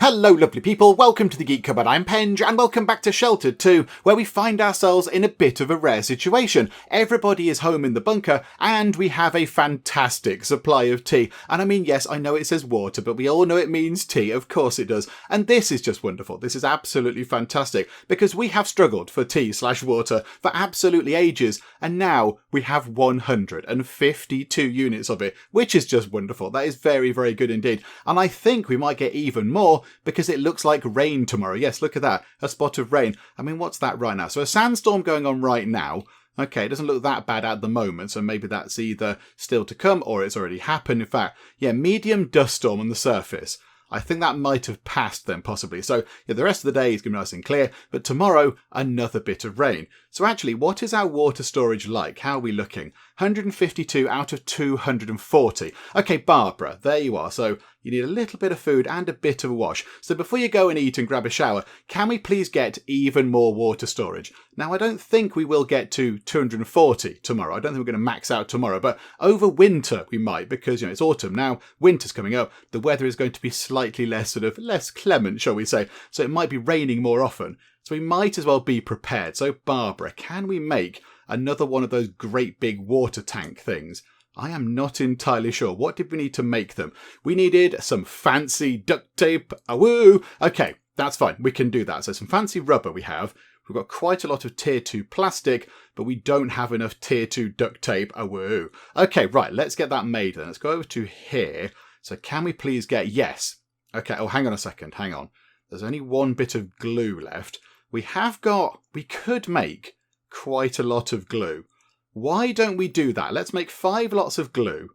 Hello lovely people, welcome to the Geek Cupboard, I'm Penge, and welcome back to Sheltered 2, where we find ourselves in a bit of a rare situation. Everybody is home in the bunker, and we have a fantastic supply of tea. And I mean, yes, I know it says water, but we all know it means tea, of course it does. And this is just wonderful, this is absolutely fantastic, because we have struggled for tea/water for absolutely ages, and now we have 152 units of it, which is just wonderful. That is very, very good indeed. And I think we might get even more, because it looks like rain tomorrow. Yes, look at that. A spot of rain. I mean, what's that right now? So a sandstorm going on right now. Okay, it doesn't look that bad at the moment, so maybe that's either still to come or it's already happened. In fact, yeah, medium dust storm on the surface. I think that might have passed then, possibly. So yeah, the rest of the day is going to be nice and clear, but tomorrow, another bit of rain. So actually, what is our water storage like? How are we looking? 152 out of 240. Okay, Barbara, there you are. So you need a little bit of food and a bit of a wash. So before you go and eat and grab a shower, can we please get even more water storage? Now, I don't think we will get to 240 tomorrow. I don't think we're going to max out tomorrow, but over winter we might, because it's autumn now, winter's coming up. The weather is going to be slightly less clement, shall we say. So it might be raining more often. So we might as well be prepared. So Barbara, can we make another one of those great big water tank things? I am not entirely sure. What did we need to make them? We needed some fancy duct tape. Woo! Okay, that's fine. We can do that. So some fancy rubber we have. We've got quite a lot of tier 2 plastic, but we don't have enough tier 2 duct tape. Woo! Okay, right. Let's get that made then. Let's go over to here. So can we please get... Yes. Okay. Oh, hang on a second. Hang on. There's only one bit of glue left. We could make quite a lot of glue. Why don't we do that? Let's make 5 lots of glue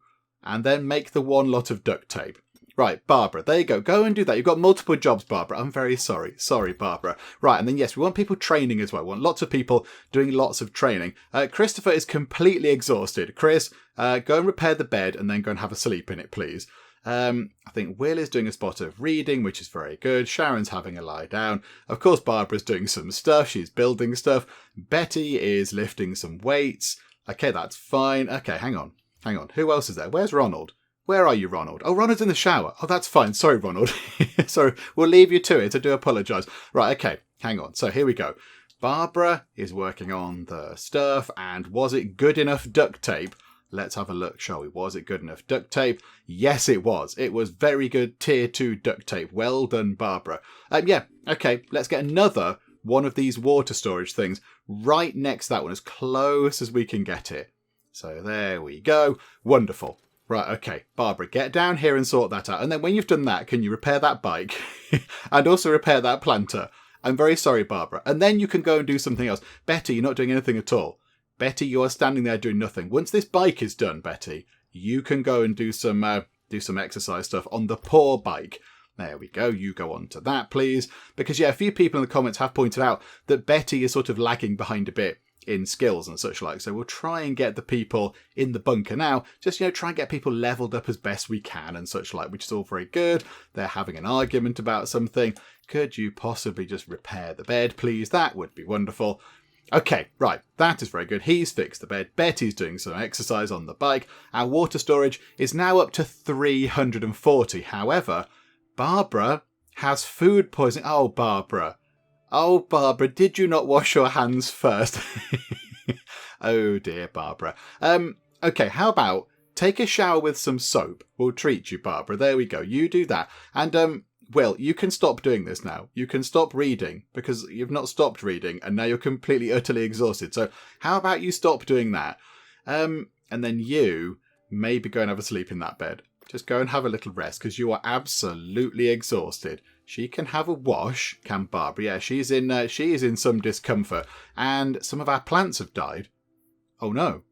and then make the 1 lot of duct tape. Right, Barbara, there you go. Go and do that. You've got multiple jobs, Barbara. I'm very sorry. Sorry, Barbara. Right, and then yes, we want people training as well. We want lots of people doing lots of training. Christopher is completely exhausted. Chris, go and repair the bed and then go and have a sleep in it, please. I think Will is doing a spot of reading, which is very good. Sharon's having a lie down. Of course, Barbara's doing some stuff. She's building stuff. Betty is lifting some weights. Okay, that's fine. Okay, hang on. Who else is there? Where's Ronald? Where are you, Ronald? Oh, Ronald's in the shower. Oh, that's fine. Sorry, Ronald. Sorry, we'll leave you to it. I do apologise. Right, okay, hang on. So here we go. Barbara is working on the stuff. And was it good enough duct tape? Let's have a look, shall we? Was it good enough duct tape? Yes, it was. It was very good tier 2 duct tape. Well done, Barbara. Yeah, okay, let's get another one of these water storage things right next to that one, as close as we can get it. So there we go. Wonderful. Right, okay, Barbara, get down here and sort that out. And then when you've done that, can you repair that bike? And also repair that planter? I'm very sorry, Barbara. And then you can go and do something else. Betty, you're not doing anything at all. Betty, you are standing there doing nothing. Once this bike is done, Betty, you can go and do some exercise stuff on the poor bike. There we go. You go on to that, please. Because, yeah, a few people in the comments have pointed out that Betty is sort of lagging behind a bit in skills and such like. So we'll try and get the people in the bunker now. Just, try and get people leveled up as best we can and such like, which is all very good. They're having an argument about something. Could you possibly just repair the bed, please? That would be wonderful. Okay, right, that is very good. He's fixed the bed. Betty's doing some exercise on the bike. Our water storage is now up to 340. However, Barbara has food poisoning. Oh, Barbara, did you not wash your hands first? Oh, dear, Barbara. Okay, how about take a shower with some soap? We'll treat you, Barbara. There we go. You do that. And, Will, you can stop doing this now. You can stop reading because you've not stopped reading and now you're completely, utterly exhausted. So how about you stop doing that? And then you maybe go and have a sleep in that bed. Just go and have a little rest because you are absolutely exhausted. She can have a wash, can Barbara? Yeah, she is in some discomfort. And some of our plants have died. Oh no.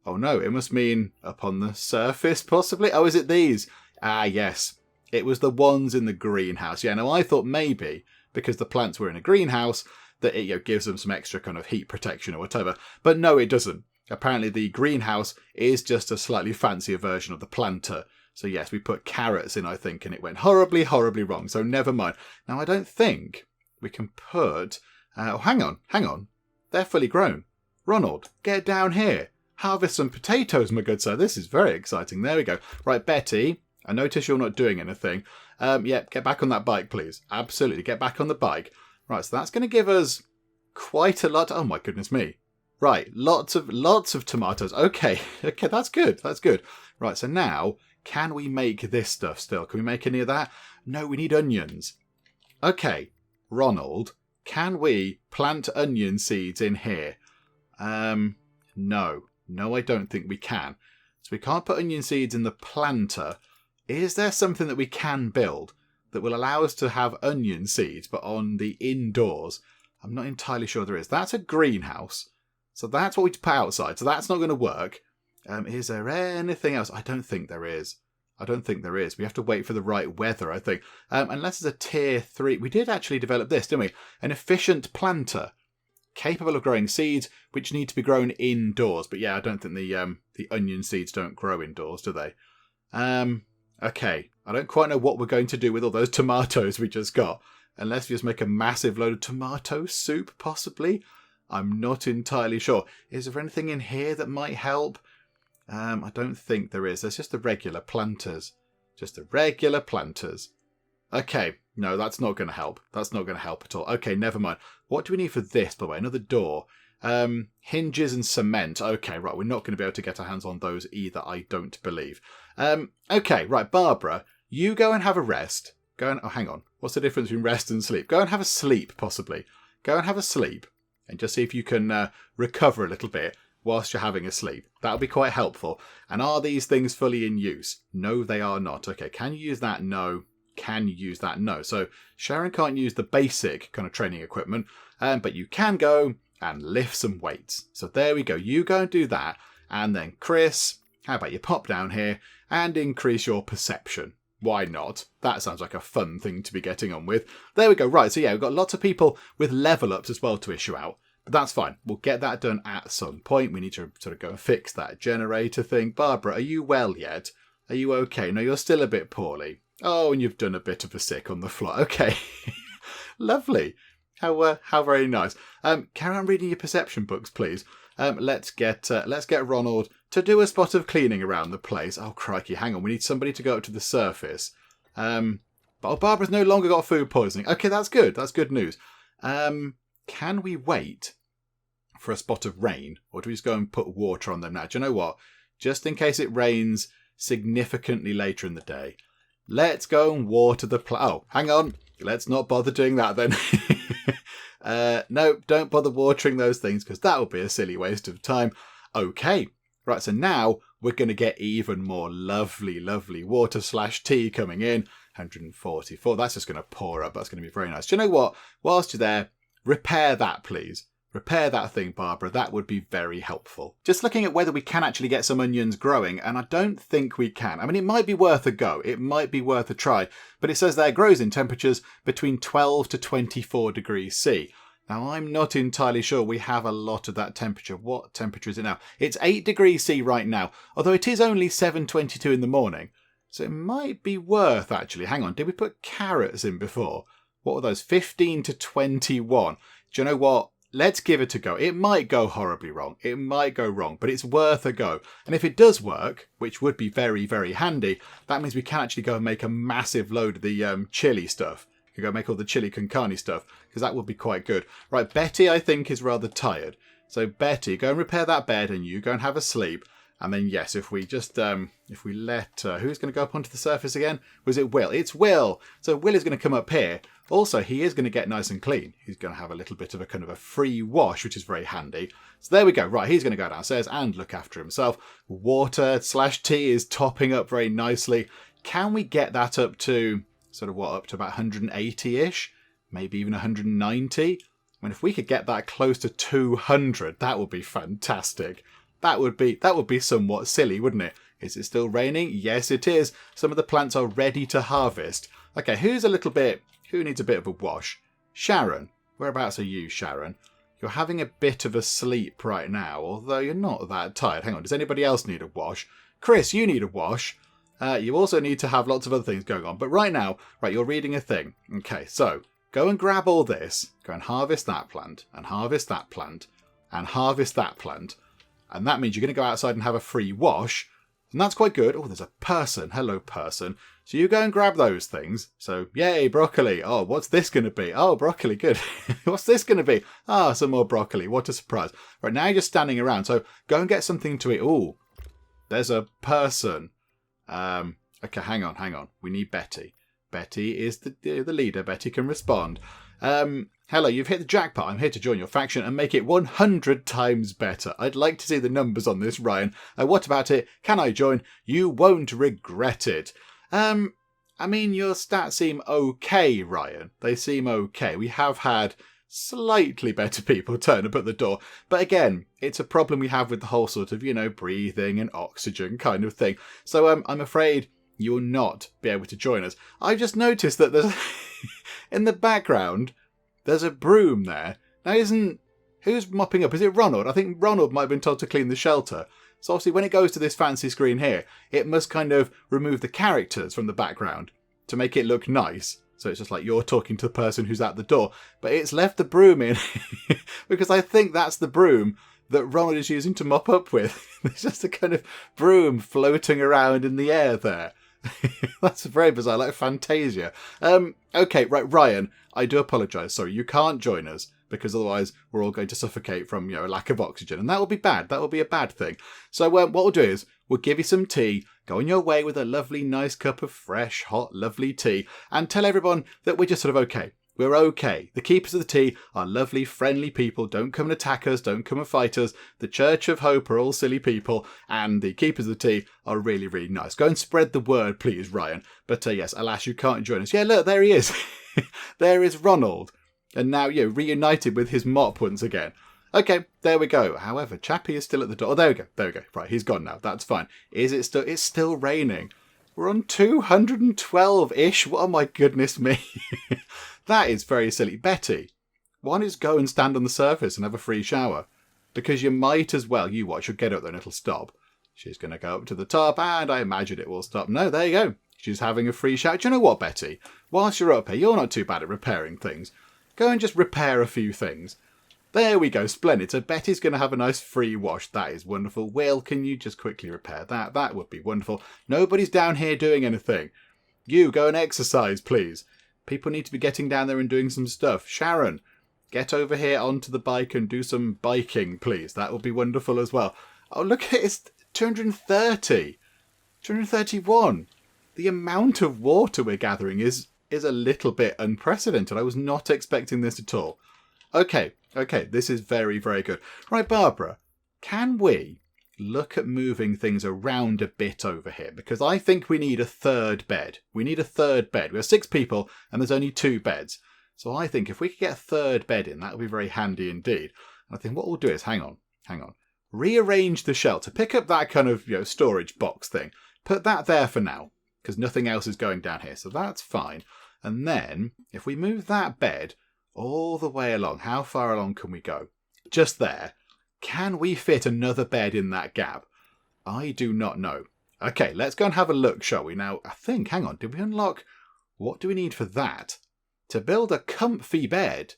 It must mean up on the surface possibly. Oh, is it these? Ah, yes. It was the ones in the greenhouse. Yeah, now I thought maybe because the plants were in a greenhouse that it gives them some extra kind of heat protection or whatever. But no, it doesn't. Apparently the greenhouse is just a slightly fancier version of the planter. So yes, we put carrots in, I think, and it went horribly, horribly wrong. So never mind. Now I don't think we can put... hang on. They're fully grown. Ronald, get down here. Harvest some potatoes, my good sir. This is very exciting. There we go. Right, Betty... I notice you're not doing anything. Yeah, get back on that bike, please. Absolutely, get back on the bike. Right, so that's going to give us quite a lot. Oh my goodness me. Right, lots of tomatoes. Okay, okay, that's good. That's good. Right, so now, can we make this stuff still? Can we make any of that? No, we need onions. Okay, Ronald, can we plant onion seeds in here? No, I don't think we can. So we can't put onion seeds in the planter. Is there something that we can build that will allow us to have onion seeds, but on the indoors? I'm not entirely sure there is. That's a greenhouse. So that's what we put outside. So that's not going to work. Is there anything else? I don't think there is. We have to wait for the right weather, I think. Unless it's a tier 3. We did actually develop this, didn't we? An efficient planter. Capable of growing seeds, which need to be grown indoors. But yeah, I don't think the onion seeds don't grow indoors, do they? Okay. I don't quite know what we're going to do with all those tomatoes we just got. Unless we just make a massive load of tomato soup, possibly. I'm not entirely sure. Is there anything in here that might help? I don't think there is. There's just the regular planters. Okay. No, that's not going to help. That's not going to help at all. Okay, never mind. What do we need for this, by the way? Another door. Hinges and cement. Okay, right. We're not going to be able to get our hands on those either, I don't believe. Okay, right. Barbara, you go and have a rest. Oh, hang on. What's the difference between rest and sleep? Go and have a sleep, possibly. Go and have a sleep. And just see if you can recover a little bit whilst you're having a sleep. That'll be quite helpful. And are these things fully in use? No, they are not. Okay, can you use that? No. Can you use that? No. So Sharon can't use the basic kind of training equipment, but you can go and lift some weights. So there we go. You go and do that. And then Chris, how about you pop down here and increase your perception? Why not? That sounds like a fun thing to be getting on with. There we go. Right, so yeah, we've got lots of people with level ups as well to issue out. But that's fine. We'll get that done at some point. We need to sort of go and fix that generator thing. Barbara, are you well yet? Are you okay? No, you're still a bit poorly. Oh, and you've done a bit of a sick on the floor. Okay. Lovely. How very nice. Carry on reading your perception books, please. Let's get Ronald to do a spot of cleaning around the place. Oh, crikey, hang on. We need somebody to go up to the surface. But Barbara's no longer got food poisoning. Okay, that's good. That's good news. Can we wait for a spot of rain? Or do we just go and put water on them now? Do you know what? Just in case it rains significantly later in the day, let's go and water the Oh, hang on. Let's not bother doing that then. No, don't bother watering those things because that would be a silly waste of time. Okay. Right, so now we're going to get even more lovely water / tea coming in. 144. That's just going to pour up. That's going to be very nice. Do you know what? Whilst you're there, repair that, please. Repair that thing, Barbara. That would be very helpful. Just looking at whether we can actually get some onions growing, and I don't think we can. I mean, it might be worth a go. It might be worth a try. But it says there grows in temperatures between 12 to 24 degrees C. Now, I'm not entirely sure we have a lot of that temperature. What temperature is it now? It's 8 degrees C right now, although it is only 7:22 in the morning. So it might be worth, actually. Hang on, did we put carrots in before? What were those? 15 to 21. Do you know what? Let's give it a go. It might go horribly wrong. It might go wrong, but it's worth a go. And if it does work, which would be very, very handy, that means we can actually go and make a massive load of the chili stuff. You go make all the chili con carne stuff, because that would be quite good. Right, Betty, I think, is rather tired. So Betty, go and repair that bed, and you go and have a sleep. And then, yes, if we just, if we let, who's going to go up onto the surface again? Was it Will? It's Will. So Will is going to come up here. Also, he is going to get nice and clean. He's going to have a little bit of a kind of a free wash, which is very handy. So there we go. Right, he's going to go downstairs and look after himself. Water / tea is topping up very nicely. Can we get that up to, sort of what, up to about 180-ish? Maybe even 190? I mean, if we could get that close to 200, that would be fantastic. That would be somewhat silly, wouldn't it? Is it still raining? Yes, it is. Some of the plants are ready to harvest. Okay, who needs a bit of a wash? Sharon. Whereabouts are you, Sharon? You're having a bit of a sleep right now, although you're not that tired. Hang on, does anybody else need a wash? Chris, you need a wash. You also need to have lots of other things going on. But right now, right, you're reading a thing. Okay, so go and grab all this. Go and harvest that plant, and harvest that plant, and harvest that plant. And that means you're going to go outside and have a free wash. And that's quite good. Oh, there's a person. Hello, person. So you go and grab those things. So, yay, broccoli. Oh, what's this going to be? Oh, broccoli, good. What's this going to be? Ah, some more broccoli. What a surprise. Right, now you're just standing around. So go and get something to eat. Oh, there's a person. Okay, hang on. We need Betty. Betty is the leader. Betty can respond. Hello, you've hit the jackpot. I'm here to join your faction and make it 100 times better. I'd like to see the numbers on this, Ryan. What about it? Can I join? You won't regret it. I mean, your stats seem okay, Ryan. They seem okay. We have had slightly better people turn up at the door. But again, it's a problem we have with the whole sort of, breathing and oxygen kind of thing. So I'm afraid you will not be able to join us. I just noticed that there's in the background, there's a broom there. Now, who's mopping up? Is it Ronald? I think Ronald might have been told to clean the shelter. So obviously when it goes to this fancy screen here, it must kind of remove the characters from the background to make it look nice. So it's just like you're talking to the person who's at the door. But it's left the broom in because I think that's the broom that Ronald is using to mop up with. There's just a kind of broom floating around in the air there. That's very bizarre, like Fantasia. Okay, right, Ryan, I do apologise. Sorry, you can't join us because otherwise we're all going to suffocate from, a lack of oxygen. And that will be bad. That will be a bad thing. So what we'll do is we'll give you some tea, go on your way with a lovely, nice cup of fresh, hot, lovely tea, and tell everyone that we're just sort of okay. We're okay. The keepers of the tea are lovely, friendly people. Don't come and attack us. Don't come and fight us. The Church of Hope are all silly people. And the keepers of the tea are really, really nice. Go and spread the word, please, Ryan. But yes, alas, you can't join us. Yeah, look, there he is. There is Ronald. And now, reunited with his mop once again. Okay, there we go. However, Chappie is still at the door. Oh, there we go. There we go. Right, he's gone now. That's fine. Is it still? It's still raining. We're on 212-ish. Oh, my goodness me. That is very silly. Betty, why don't you go and stand on the surface and have a free shower? Because you might as well. You watch, you'll get up there and it'll stop. She's going to go up to the top and I imagine it will stop. No, there you go. She's having a free shower. Do you know what, Betty? Whilst you're up here, you're not too bad at repairing things. Go and just repair a few things. There we go, splendid. So Betty's going to have a nice free wash. That is wonderful. Will, can you just quickly repair that? That would be wonderful. Nobody's down here doing anything. You, go and exercise, please. People need to be getting down there and doing some stuff. Sharon, get over here onto the bike and do some biking, please. That would be wonderful as well. Oh, look at it. It's 230. 231. The amount of water we're gathering is a little bit unprecedented. I was not expecting this at all. Okay, this is very, very good. Right, Barbara, can we look at moving things around a bit over here? Because I think we need a third bed. We need a third bed. We have 6 people and there's only 2 beds. So I think if we could get a third bed in, that would be very handy indeed. And I think what we'll do is, hang on. Rearrange the shelter. Pick up that kind of, storage box thing. Put that there for now, because nothing else is going down here. So that's fine. And then if we move that bed all the way along, how far along can we go? Just there. Can we fit another bed in that gap? I do not know. Okay, let's go and have a look, shall we? Now, I think, hang on, did we unlock... What do we need for that? To build a comfy bed?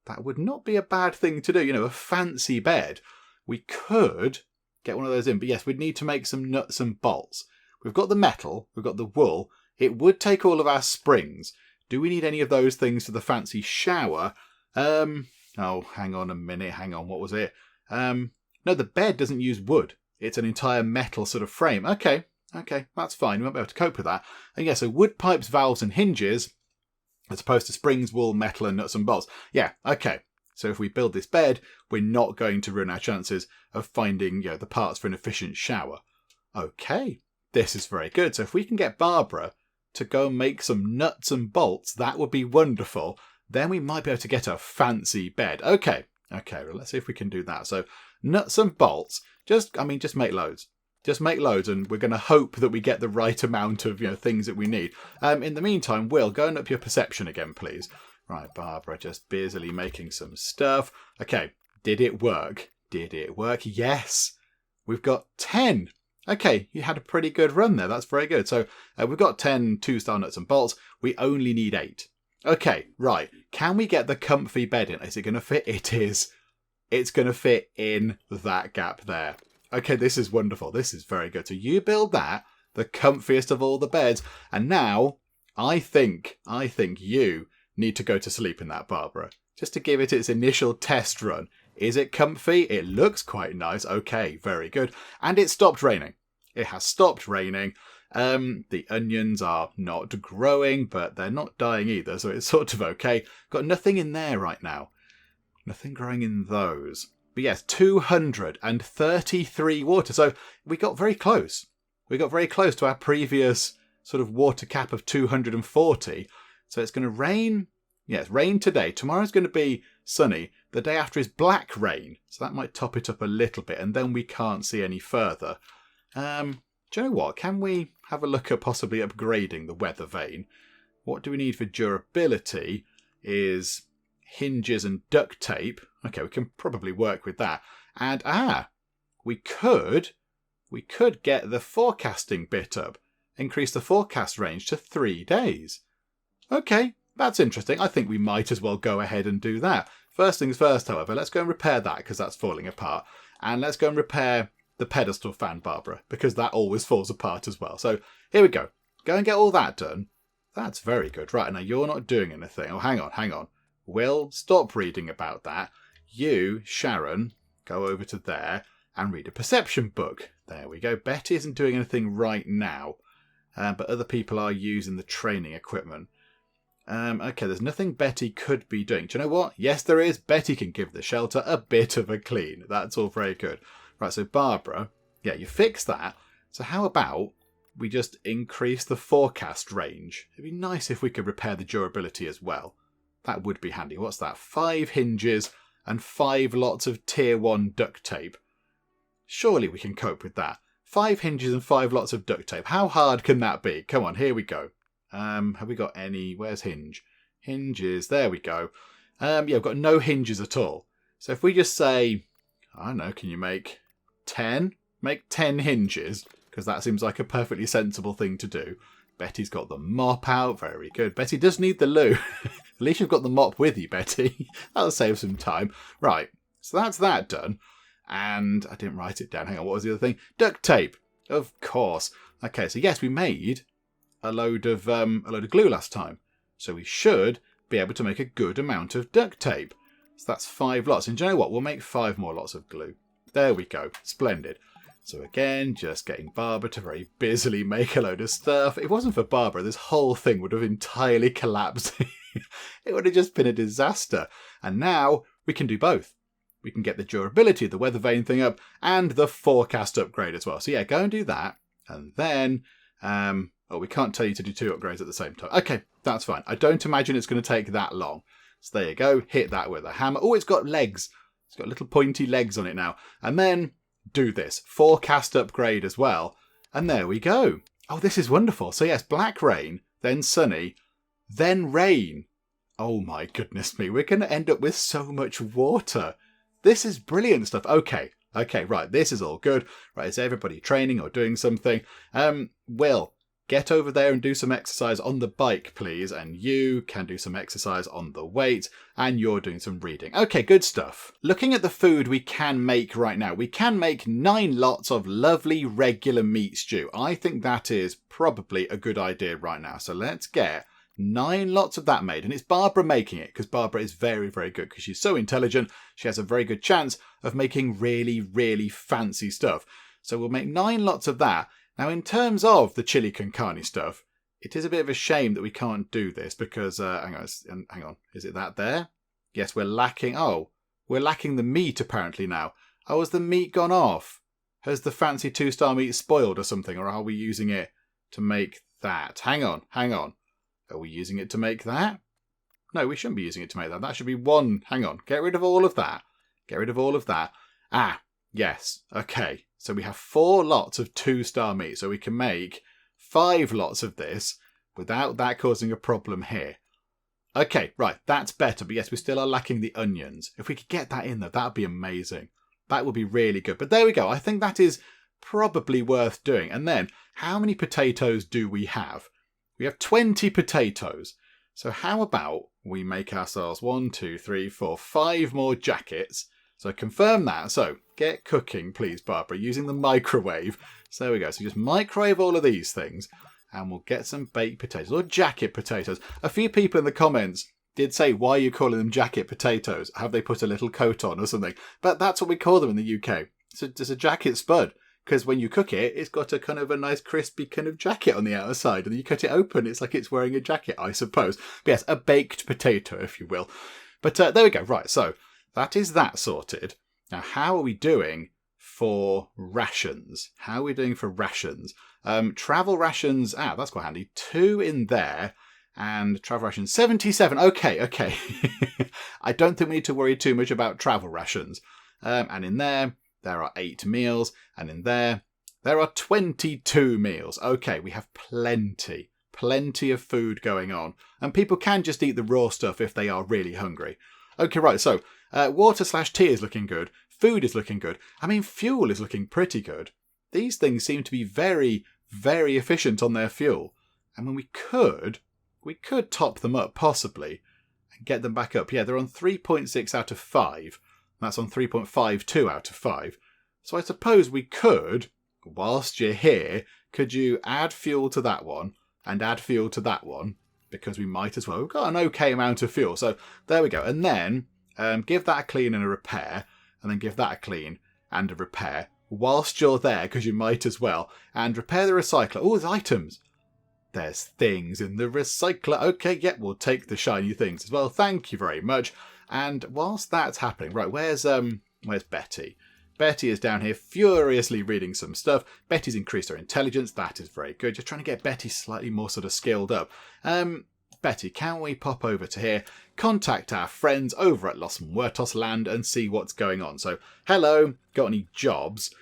That would not be a bad thing to do, a fancy bed. We could get one of those in, but yes, we'd need to make some nuts and bolts. We've got the metal, we've got the wool. It would take all of our springs. Do we need any of those things for the fancy shower? Oh, hang on a minute, what was it? No, the bed doesn't use wood. It's an entire metal sort of frame. Okay, that's fine. We won't be able to cope with that. And yeah, so wood pipes, valves and hinges, as opposed to springs, wool, metal and nuts and bolts. Yeah, okay. So if we build this bed, we're not going to ruin our chances of finding, the parts for an efficient shower. Okay, this is very good. So if we can get Barbara to go and make some nuts and bolts, that would be wonderful. Then we might be able to get a fancy bed. Okay, well, let's see if we can do that. So nuts and bolts, just make loads. Just make loads, and we're going to hope that we get the right amount of things that we need. In the meantime, Will, go and up your perception again, please. Right, Barbara, just busily making some stuff. Okay, did it work? Yes. We've got 10. Okay, you had a pretty good run there. That's very good. So we've got 10 2-star nuts and bolts. We only need 8. Okay, right. Can we get the comfy bed in? Is it going to fit? It is. It's going to fit in that gap there. Okay, this is wonderful. This is very good. So you build that, the comfiest of all the beds. And now I think you need to go to sleep in that, Barbara. Just to give it its initial test run. Is it comfy? It looks quite nice. Okay, very good. And it stopped raining. It has stopped raining. The onions are not growing, but they're not dying either, so it's sort of okay. Got nothing in there right now. Nothing growing in those. But yes, 233 water. So we got very close. We got very close to our previous sort of water cap of 240. So it's going to rain. Yes, rain today. Tomorrow's going to be sunny. The day after is black rain. So that might top it up a little bit. And then we can't see any further. Do you know what? Can we have a look at possibly upgrading the weather vane? What do we need for durability is hinges and duct tape. Okay, we can probably work with that. And we could get the forecasting bit up. Increase the forecast range to 3 days. Okay, that's interesting. I think we might as well go ahead and do that. First things first, however, let's go and repair that because that's falling apart. And let's go and repair the pedestal fan, Barbara, because that always falls apart as well. So here we go. Go and get all that done. That's very good. Right, now you're not doing anything. Oh, hang on. Will, stop reading about that. You, Sharon, go over to there and read a perception book. There we go. Betty isn't doing anything right now, but other people are using the training equipment. Okay, there's nothing Betty could be doing. Do you know what? Yes, there is. Betty can give the shelter a bit of a clean. That's all very good. Right, so Barbara, yeah, you fix that. So how about we just increase the forecast range? It'd be nice if we could repair the durability as well. That would be handy. What's that? 5 hinges and 5 lots of tier 1 duct tape. Surely we can cope with that. 5 hinges and 5 lots of duct tape. How hard can that be? Come on, here we go. Have we got any? Where's hinge? Hinges. There we go. Yeah, we've got no hinges at all. So if we just say, I don't know, can you make 10? Make 10 hinges, because that seems like a perfectly sensible thing to do. Betty's got the mop out. Very good. Betty does need the loo. At least you've got the mop with you, Betty. That'll save some time. Right, so that's that done. And I didn't write it down. Hang on, what was the other thing? Duct tape. Of course. Okay, so yes, we made a load of glue last time. So we should be able to make a good amount of duct tape. So that's 5 lots. And do you know what? We'll make 5 more lots of glue. There we go. Splendid. So again, just getting Barbara to very busily make a load of stuff. If it wasn't for Barbara, this whole thing would have entirely collapsed. It would have just been a disaster. And now we can do both. We can get the durability of the weather vane thing up and the forecast upgrade as well. So yeah, go and do that. And then, we can't tell you to do 2 upgrades at the same time. Okay, that's fine. I don't imagine it's going to take that long. So there you go. Hit that with a hammer. Oh, it's got legs. It's got little pointy legs on it now. And then do this. Forecast upgrade as well. And there we go. Oh, this is wonderful. So yes, black rain, then sunny, then rain. Oh my goodness me. We're going to end up with so much water. This is brilliant stuff. Okay, right. This is all good. Right, is everybody training or doing something? Will, get over there and do some exercise on the bike, please. And you can do some exercise on the weight. And you're doing some reading. Okay, good stuff. Looking at the food we can make right now, we can make 9 lots of lovely regular meat stew. I think that is probably a good idea right now. So let's get 9 lots of that made. And it's Barbara making it because Barbara is very, very good because she's so intelligent. She has a very good chance of making really, really fancy stuff. So we'll make 9 lots of that. Now, in terms of the chili con carne stuff, it is a bit of a shame that we can't do this because, hang on, is it that there? Yes, we're lacking the meat apparently now. Oh, has the meat gone off? Has the fancy 2-star meat spoiled or something? Or are we using it to make that? Hang on. Are we using it to make that? No, we shouldn't be using it to make that. That should be 1. Hang on, get rid of all of that. Ah, yes, okay. So we have 4 lots of 2-star meat. So we can make 5 lots of this without that causing a problem here. Okay, right, that's better. But yes, we still are lacking the onions. If we could get that in there, that would be amazing. That would be really good. But there we go. I think that is probably worth doing. And then, how many potatoes do we have? We have 20 potatoes. So how about we make ourselves 1, 2, 3, 4, 5 more jackets. So confirm that. So get cooking, please, Barbara, using the microwave. So there we go. So just microwave all of these things and we'll get some baked potatoes or jacket potatoes. A few people in the comments did say, why are you calling them jacket potatoes? Have they put a little coat on or something? But that's what we call them in the UK. So it's a jacket spud. Because when you cook it, it's got a kind of a nice crispy kind of jacket on the outside. And then you cut it open, it's like it's wearing a jacket, I suppose. But yes, a baked potato, if you will. But there we go. Right, so that is that sorted. Now, how are we doing for rations? How are we doing for rations? Travel rations, that's quite handy. 2 in there. And travel rations, 77. Okay. I don't think we need to worry too much about travel rations. And in there are 8 meals. And in there are 22 meals. Okay, we have plenty of food going on. And people can just eat the raw stuff if they are really hungry. Okay, right, so water/tea is looking good. Food is looking good. I mean, fuel is looking pretty good. These things seem to be very, very efficient on their fuel. And when we could top them up, possibly, and get them back up. Yeah, they're on 3.6 out of 5. That's on 3.52 out of 5. So I suppose we could, whilst you're here, could you add fuel to that one and add fuel to that one? Because we might as well. We've got an okay amount of fuel. So there we go. And then give that a clean and a repair. And then give that a clean and a repair. Whilst you're there, because you might as well. And repair the recycler. Oh, there's items. There's things in the recycler. Okay, yep, we'll take the shiny things as well. Thank you very much. And whilst that's happening, right, where's Betty? Betty is down here furiously reading some stuff. Betty's increased her intelligence. That is very good. Just trying to get Betty slightly more sort of skilled up. Betty, can we pop over to here, contact our friends over at Los Muertos Land and see what's going on? So, hello, got any jobs?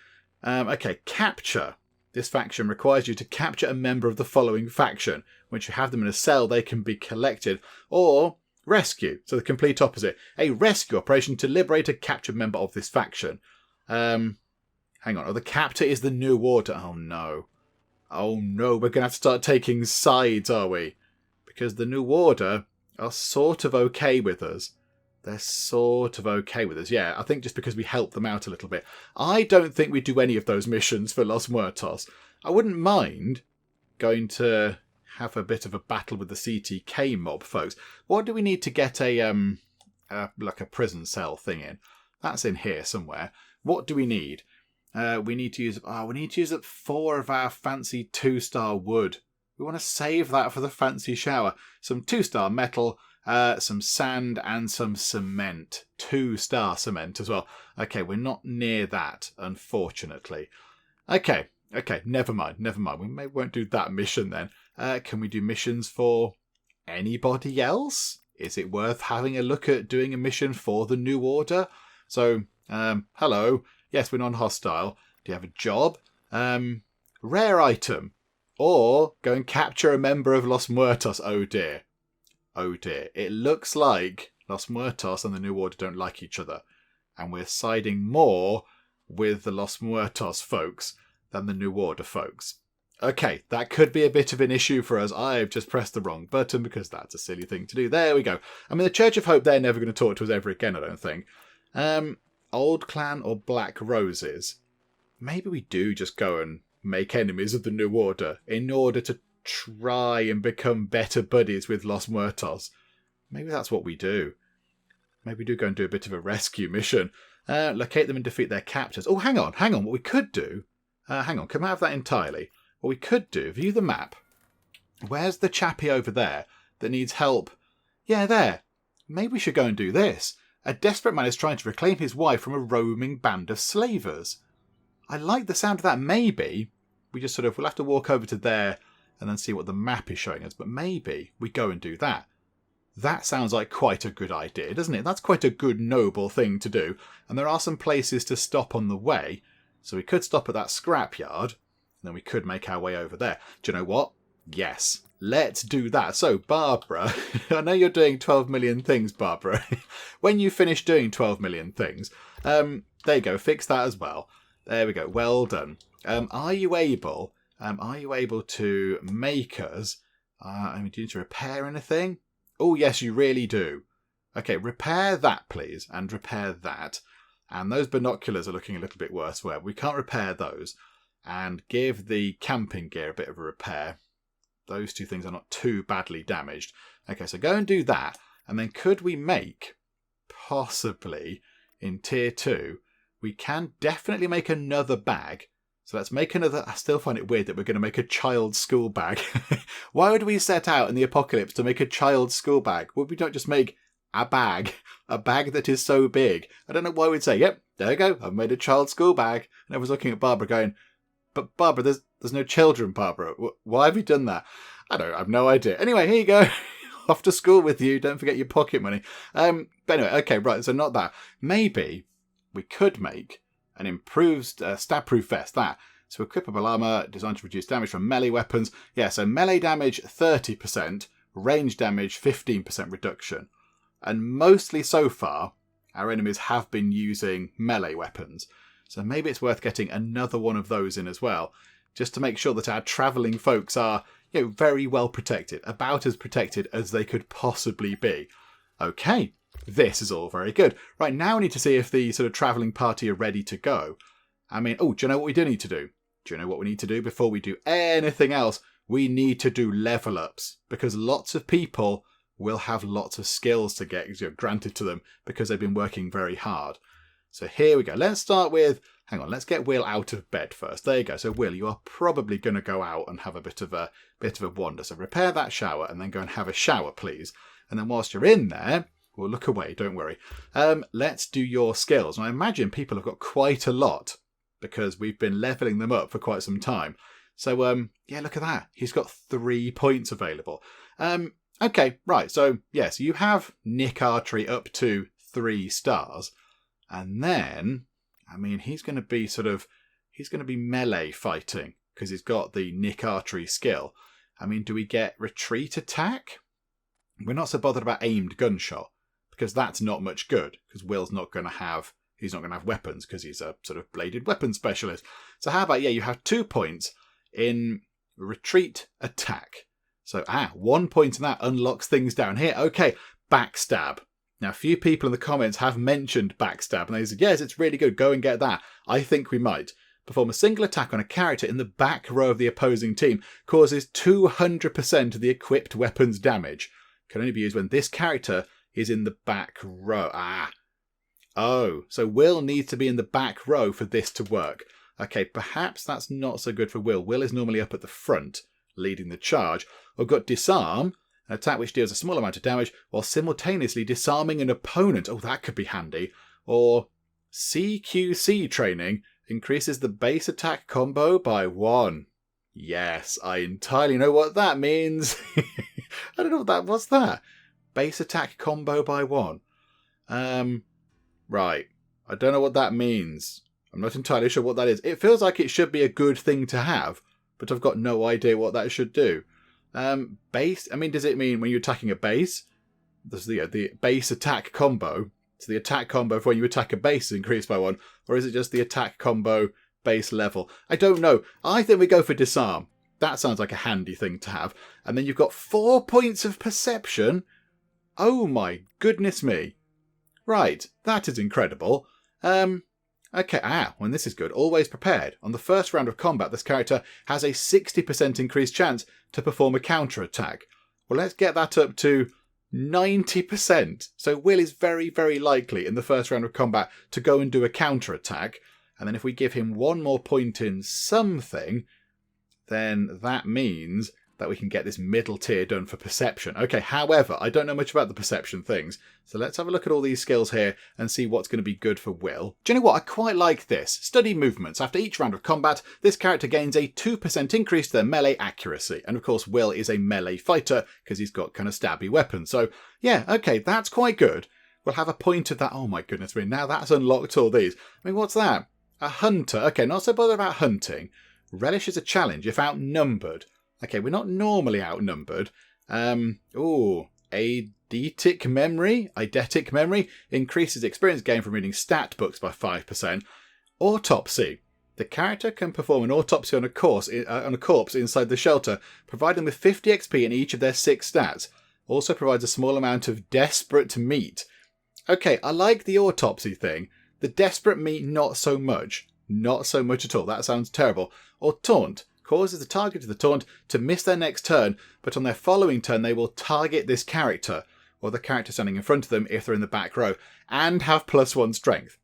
Okay, capture. This faction requires you to capture a member of the following faction. Once you have them in a cell, they can be collected. Or rescue. So the complete opposite. A rescue operation to liberate a captured member of this faction. Hang on. Oh, the captor is the New Order. Oh, no. Oh, no. We're going to have to start taking sides, are we? Because the New Order are sort of okay with us. They're sort of okay with us. Yeah, I think just because we help them out a little bit. I don't think we do any of those missions for Los Muertos. I wouldn't mind going to have a bit of a battle with the CTK mob, folks. What do we need to get like a prison cell thing in? That's in here somewhere. What do we need? We need to use up 4 of our fancy 2-star wood. We want to save that for the fancy shower. Some 2-star metal, some sand and some cement. 2-star cement as well. Okay, we're not near that, unfortunately. Okay, never mind. We won't do that mission then. Can we do missions for anybody else? Is it worth having a look at doing a mission for the New Order? So, hello. Yes, we're non-hostile. Do you have a job? Rare item. Or go and capture a member of Los Muertos. Oh dear. It looks like Los Muertos and the New Order don't like each other. And we're siding more with the Los Muertos folks than the New Order folks. Okay, that could be a bit of an issue for us. I've just pressed the wrong button because that's a silly thing to do. There we go. I mean, the Church of Hope, they're never going to talk to us ever again, I don't think. Old Clan or Black Roses? Maybe we do just go and make enemies of the New Order in order to try and become better buddies with Los Muertos. Maybe that's what we do. Maybe we do go and do a bit of a rescue mission. Locate them and defeat their captors. Oh, hang on. What we could do... hang on, can I have that entirely? What we could do, view the map. Where's the chappie over there that needs help? Yeah, there. Maybe we should go and do this. A desperate man is trying to reclaim his wife from a roaming band of slavers. I like the sound of that. Maybe we just we'll have to walk over to there and then see what the map is showing us. But maybe we go and do that. That sounds like quite a good idea, doesn't it? That's quite a good, noble thing to do. And there are some places to stop on the way. So we could stop at that scrapyard. And then we could make our way over there. Do you know what? Yes. Let's do that. So, Barbara, I know you're doing 12 million things, Barbara. When you finish doing 12 million things, there you go. Fix that as well. There we go. Well done. Are you able to make us... do you need to repair anything? Oh, yes, you really do. Okay, repair that, please. And repair that. And those binoculars are looking a little bit worse. Where we can't repair those. And give the camping gear a bit of a repair. Those two things are not too badly damaged. Okay, so go and do that. And then could we make, possibly, in tier 2, we can definitely make another bag. So let's make another. I still find it weird that we're going to make a child's school bag. Why would we set out in the apocalypse to make a child's school bag? Would we not just make a bag? A bag that is so big. I don't know why we'd say, yep, there you go, I've made a child's school bag. And I was looking at Barbara going, but Barbara, there's no children, Barbara. Why have you done that? I have no idea. Anyway, here you go. Off to school with you. Don't forget your pocket money. But anyway, okay, right, so not that. Maybe we could make an improved stab-proof vest, that. So equipable armour, designed to reduce damage from melee weapons. Yeah, so melee damage 30%, range damage 15% reduction. And mostly so far, our enemies have been using melee weapons. So maybe it's worth getting another one of those in as well, just to make sure that our travelling folks are, very well protected, about as protected as they could possibly be. Okay. This is all very good. Right, now we need to see if the sort of travelling party are ready to go. I mean, do you know what we do need to do? Do you know what we need to do before we do anything else? We need to do level ups, because lots of people will have lots of skills to get granted to them because they've been working very hard. So here we go. Let's start with, hang on, let's get Will out of bed first. There you go. So Will, you are probably going to go out and have a bit of a wander. So repair that shower and then go and have a shower, please. And then whilst you're in there, we'll look away, don't worry. Let's do your skills. And I imagine people have got quite a lot because we've been levelling them up for quite some time. So, yeah, look at that. He's got 3 points available. Okay, right. So, yes, you have Nick Archery up to 3 stars. And then, I mean, he's going to be melee fighting because he's got the Nick Archery skill. I mean, do we get retreat attack? We're not so bothered about aimed gunshot, because that's not much good, because Will's not going to have weapons, because he's a sort of bladed weapon specialist. So how about, you have 2 points in retreat attack. So, 1 point in that unlocks things down here. Okay, backstab. Now, a few people in the comments have mentioned backstab, and they said, yes, it's really good, go and get that. I think we might. Perform a single attack on a character in the back row of the opposing team, causes 200% of the equipped weapon's damage. Can only be used when this character is in the back row. Oh, so Will needs to be in the back row for this to work. Okay, perhaps that's not so good for Will. Will is normally up at the front, leading the charge. We've got disarm, an attack which deals a small amount of damage while simultaneously disarming an opponent. Oh, that could be handy. Or CQC training, increases the base attack combo by 1. Yes, I entirely know what that means. I don't know what's that? Base attack combo by 1. Right. I don't know what that means. I'm not entirely sure what that is. It feels like it should be a good thing to have, but I've got no idea what that should do. Base, I mean, does it mean when you're attacking a base? There's the base attack combo. So the attack combo for when you attack a base is increased by 1, or is it just the attack combo base level? I don't know. I think we go for disarm. That sounds like a handy thing to have. And then you've got 4 points of perception. Oh my goodness me. Right, that is incredible. Okay, well, this is good. Always prepared. On the first round of combat, this character has a 60% increased chance to perform a counter-attack. Well, let's get that up to 90%. So Will is very, very likely in the first round of combat to go and do a counter-attack. And then if we give him 1 more point in something, then that means that we can get this middle tier done for perception. Okay, however, I don't know much about the perception things. So let's have a look at all these skills here and see what's going to be good for Will. Do you know what? I quite like this. Study movements. After each round of combat, this character gains a 2% increase to their melee accuracy. And of course, Will is a melee fighter because he's got kind of stabby weapons. So yeah, okay, that's quite good. We'll have a point of that. Oh my goodness me, now that's unlocked all these. I mean, what's that? A hunter. Okay, not so bothered about hunting. Relish is a challenge if outnumbered. Okay, we're not normally outnumbered. Eidetic memory increases experience gained from reading stat books by 5%. Autopsy. The character can perform an autopsy on a corpse inside the shelter, providing with 50 XP in each of their 6 stats. Also provides a small amount of desperate meat. Okay, I like the autopsy thing. The desperate me, not so much. Not so much at all. That sounds terrible. Or taunt. Causes the target of the taunt to miss their next turn, but on their following turn they will target this character, or the character standing in front of them if they're in the back row, and have +1 strength.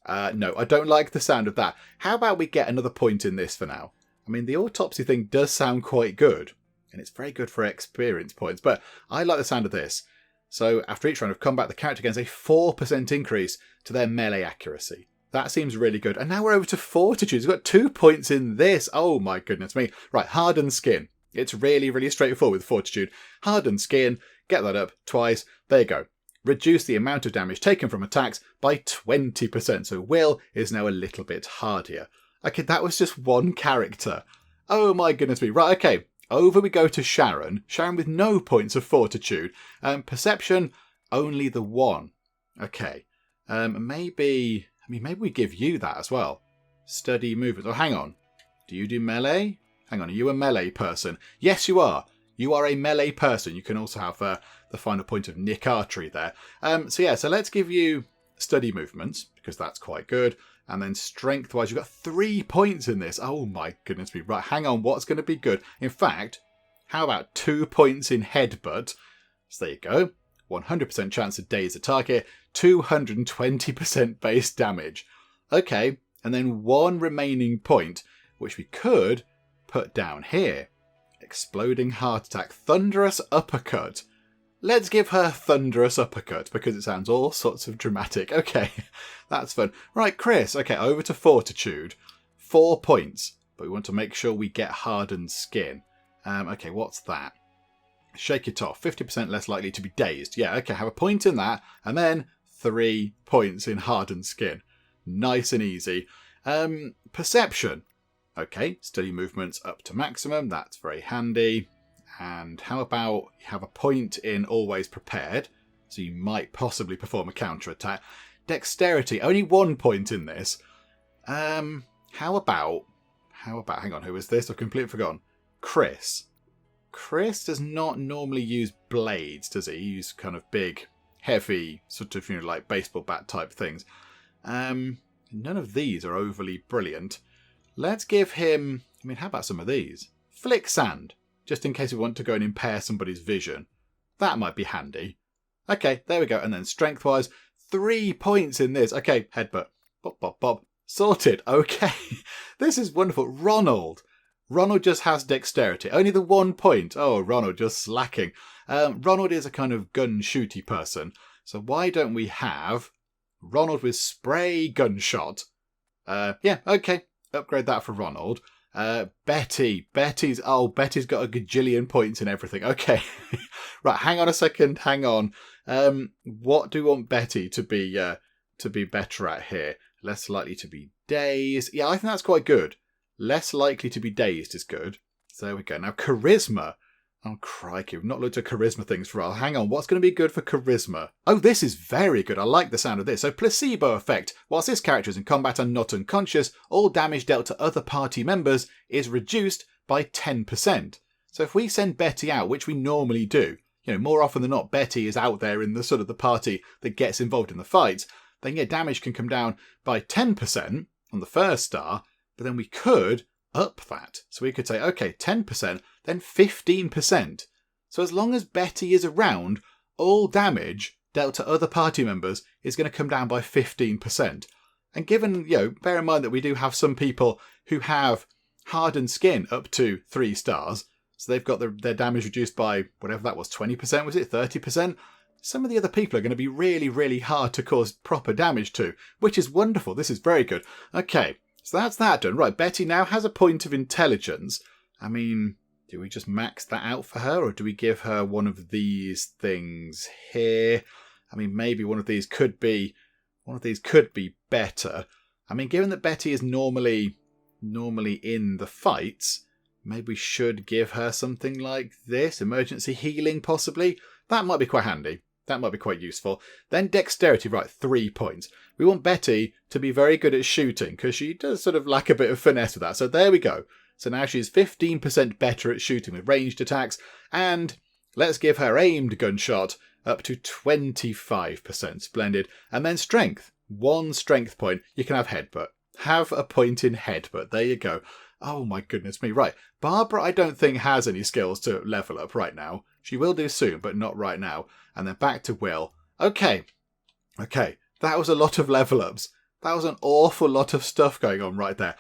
No, I don't like the sound of that. How about we get another point in this for now? I mean, the autopsy thing does sound quite good, and it's very good for experience points, but I like the sound of this. So after each round of combat, the character gains a 4% increase to their melee accuracy. That seems really good. And now we're over to Fortitude. We've got 2 points in this. Oh my goodness me. Right, Hardened Skin. It's really, really straightforward with Fortitude. Hardened Skin, get that up twice. There you go. Reduce the amount of damage taken from attacks by 20%. So Will is now a little bit hardier. Okay, that was just one character. Oh my goodness me. Right, okay. Over we go to Sharon. Sharon with no points of Fortitude. Perception, only the 1. Okay. Maybe we give you that as well. Study movement. Oh, hang on. Do you do melee? Hang on, are you a melee person? Yes, you are. You are a melee person. You can also have the final point of Nick Archery there. So let's give you study movements, because that's quite good. And then strength-wise, you've got 3 points in this. Oh my goodness me. Right, hang on, what's going to be good? In fact, how about 2 points in headbutt? So there you go. 100% chance to daze a target, 220% base damage. Okay, and then 1 remaining point, which we could put down here. Exploding heart attack, thunderous uppercut. Let's give her thunderous uppercut, because it sounds all sorts of dramatic. Okay, that's fun. Right, Chris, okay, over to Fortitude. 4 points, but we want to make sure we get Hardened Skin. Okay, what's that? Shake it off. 50% less likely to be dazed. Yeah, okay, have a point in that. And then 3 points in Hardened Skin. Nice and easy. Perception. Okay, study movements up to maximum. That's very handy. And how about you have a point in Always Prepared. So you might possibly perform a counterattack. Dexterity. Only 1 point in this. How about, hang on, who is this? I've completely forgotten. Chris. Chris does not normally use blades, does he? He uses kind of big, heavy, sort of, like baseball bat type things. None of these are overly brilliant. Let's give him, how about some of these? Flick Sand, just in case we want to go and impair somebody's vision. That might be handy. Okay, there we go. And then strength-wise, 3 points in this. Okay, headbutt. Bop, bop, bop. Sorted. Okay. This is wonderful. Ronald just has dexterity. Only the 1 point. Oh, Ronald just slacking. Ronald is a kind of gun-shooty person. So why don't we have Ronald with spray gunshot? Yeah, okay. Upgrade that for Ronald. Betty's got a gajillion points in everything. Okay. Right, hang on a second. Hang on. What do we want Betty to be better at here? Less likely to be dazed. Yeah, I think that's quite good. Less likely to be dazed is good. So there we go. Now, charisma. Oh, crikey. We've not looked at charisma things for a while. Hang on. What's going to be good for charisma? Oh, this is very good. I like the sound of this. So, placebo effect. Whilst this character is in combat and not unconscious, all damage dealt to other party members is reduced by 10%. So, if we send Betty out, which we normally do, more often than not, Betty is out there in the sort of the party that gets involved in the fights, then yeah, damage can come down by 10% on the first star. But then we could up that. So we could say, okay, 10%, then 15%. So as long as Betty is around, all damage dealt to other party members is going to come down by 15%. And given, bear in mind that we do have some people who have Hardened Skin up to 3 stars. So they've got their damage reduced by whatever that was, 20%, was it? 30%? Some of the other people are going to be really, really hard to cause proper damage to, which is wonderful. This is very good. Okay. So that's that done. Right, Betty now has a point of intelligence. Do we just max that out for her, or do we give her one of these things here? Maybe one of these could be better. Given that Betty is normally in the fights, maybe we should give her something like this. Emergency healing, possibly. That might be quite handy. That might be quite useful. Then dexterity, right, 3 points. We want Betty to be very good at shooting, because she does sort of lack a bit of finesse with that. So there we go. So now she's 15% better at shooting with ranged attacks. And let's give her aimed gunshot up to 25%. Splendid. And then strength. 1 strength point. You can have headbutt. Have a point in headbutt. There you go. Oh my goodness me. Right. Barbara, I don't think has any skills to level up right now. She will do soon, but not right now. And then back to Will. Okay. That was a lot of level ups. That was an awful lot of stuff going on right there.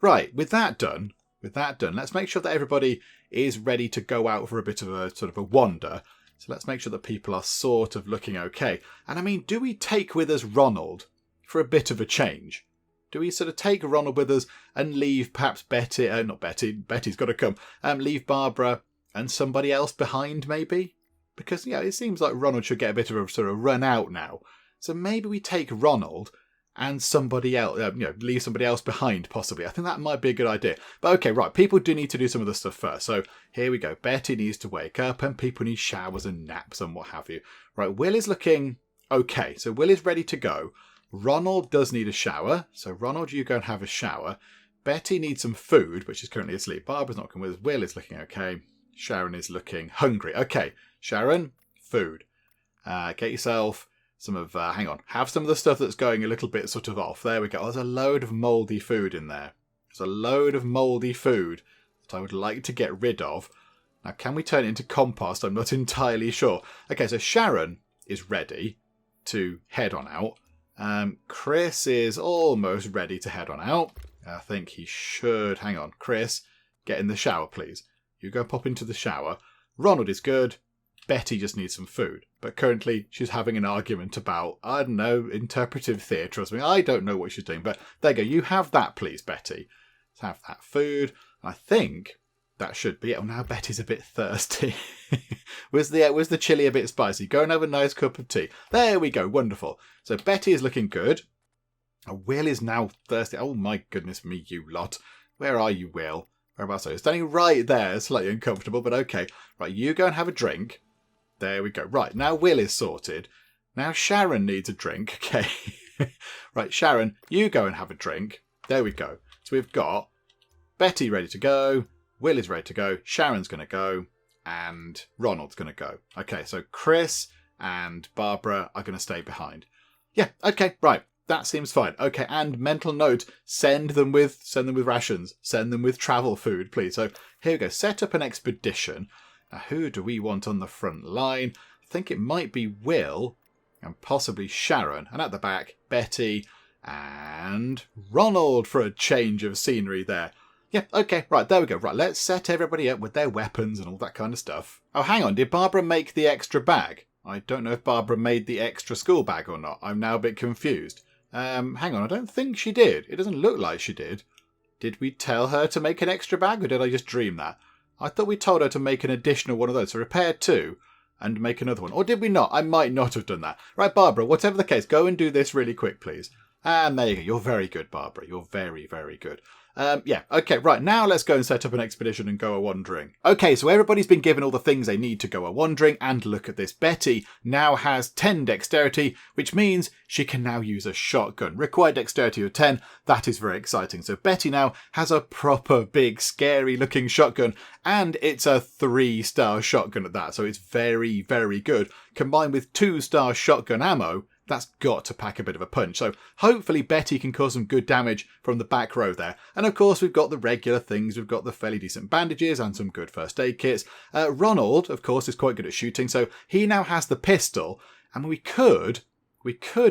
Right. With that done, let's make sure that everybody is ready to go out for a bit of a sort of a wander. So let's make sure that people are sort of looking okay. And I mean, do we take with us Ronald for a bit of a change? Do we sort of take Ronald with us and leave perhaps Betty, not Betty, Betty's got to come, leave Barbara and somebody else behind maybe? Because, it seems like Ronald should get a bit of a sort of run out now. So maybe we take Ronald and somebody else, leave somebody else behind possibly. I think that might be a good idea. But okay, right, people do need to do some of the stuff first. So here we go. Betty needs to wake up and people need showers and naps and what have you. Right, Will is looking okay. So Will is ready to go. Ronald does need a shower. So Ronald, you go and have a shower. Betty needs some food, but she's currently asleep. Barbara's not coming with us. Will is looking okay. Sharon is looking hungry. Okay, Sharon, food. Get yourself some of, have some of the stuff that's going a little bit sort of off. There we go. There's a load of mouldy food in there. There's a load of mouldy food that I would like to get rid of. Now, can we turn it into compost? I'm not entirely sure. Okay, so Sharon is ready to head on out. Chris is almost ready to head on out. I think he should. Hang on. Chris, get in the shower, please. You go pop into the shower. Ronald is good. Betty just needs some food. But currently, she's having an argument about, I don't know, interpretive theatre or something. I don't know what she's doing. But there you go. You have that, please, Betty. Let's have that food. And I think that should be it. Oh, now Betty's a bit thirsty. was the chili a bit spicy? Go and have a nice cup of tea. There we go. Wonderful. So Betty is looking good. Will is now thirsty. Oh, my goodness me, you lot. Where are you, Will? Whereabouts are you? Standing right there. Slightly uncomfortable, but okay. Right, you go and have a drink. There we go. Right, now Will is sorted. Now Sharon needs a drink. Okay. Right, Sharon, you go and have a drink. There we go. So we've got Betty ready to go. Will is ready to go. Sharon's going to go. And Ronald's going to go. Okay, so Chris and Barbara are going to stay behind. Yeah, okay, right. That seems fine. Okay, and mental note, send them with rations. Send them with travel food, please. So here we go. Set up an expedition. Now, who do we want on the front line? I think it might be Will and possibly Sharon. And at the back, Betty and Ronald for a change of scenery there. Yeah, okay, right, there we go. Right, let's set everybody up with their weapons and all that kind of stuff. Oh, hang on, did Barbara make the extra bag? I don't know if Barbara made the extra school bag or not. I'm now a bit confused. Hang on, I don't think she did. It doesn't look like she did. Did we tell her to make an extra bag or did I just dream that? I thought we told her to make an additional one of those. So repair 2 and make another one. Or did we not? I might not have done that. Right, Barbara, whatever the case, go and do this really quick, please. And there you go. You're very good, Barbara. You're very, very good. Yeah, okay, right, now let's go and set up an expedition and go a-wandering. Okay, so everybody's been given all the things they need to go a-wandering, and look at this. Betty now has 10 dexterity, which means she can now use a shotgun. Required dexterity of 10, that is very exciting. So Betty now has a proper big, scary-looking shotgun, and it's a 3-star shotgun at that, so it's very, very good. Combined with 2-star shotgun ammo, that's got to pack a bit of a punch. So hopefully Betty can cause some good damage from the back row there. And of course we've got the regular things. We've got the fairly decent bandages and some good first aid kits. Ronald, of course, is quite good at shooting. So he now has the pistol. And we could